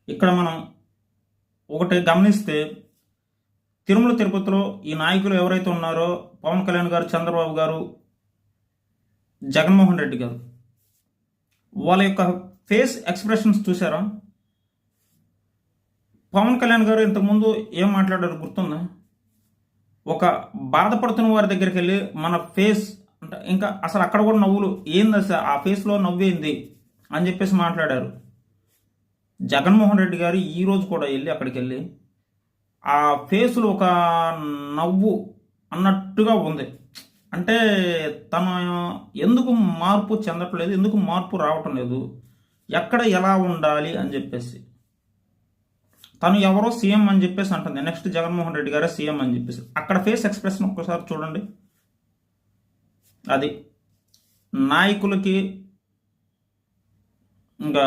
ఇక్కడ మనం ఒకటి గమనిస్తే తిరుమల తిరుపతిలో ఈ నాయకులు ఎవరైతే ఉన్నారో పవన్ కళ్యాణ్ గారు, చంద్రబాబు గారు, జగన్మోహన్ రెడ్డి గారు, వాళ్ళ యొక్క ఫేస్ ఎక్స్ప్రెషన్స్ చూసారా? పవన్ కళ్యాణ్ గారు ఇంతకుముందు ఏం మాట్లాడారు గుర్తుందా? ఒక బాధపడుతున్న వారి దగ్గరికి వెళ్ళి మన ఫేస్ అంటే ఇంకా అసలు అక్కడ కూడా నవ్వులు ఏంది అసలు ఆ ఫేస్లో నవ్వేంది అని చెప్పేసి మాట్లాడారు. జగన్మోహన్ రెడ్డి గారు ఈరోజు కూడా వెళ్ళి అక్కడికి వెళ్ళి ఆ ఫేస్లో ఒక నవ్వు అన్నట్టుగా ఉంది. అంటే తను ఎందుకు మార్పు చెందట్లేదు, ఎందుకు మార్పు రావటం లేదు, ఎక్కడ ఎలా ఉండాలి అని చెప్పేసి. తను ఎవరో సీఎం అని చెప్పేసి అంటుంది, నెక్స్ట్ జగన్మోహన్ రెడ్డి గారే సీఎం అని చెప్పేసి. అక్కడ ఫేస్ ఎక్స్ప్రెషన్ ఒక్కసారి చూడండి. అది నాయకులకి ఇంకా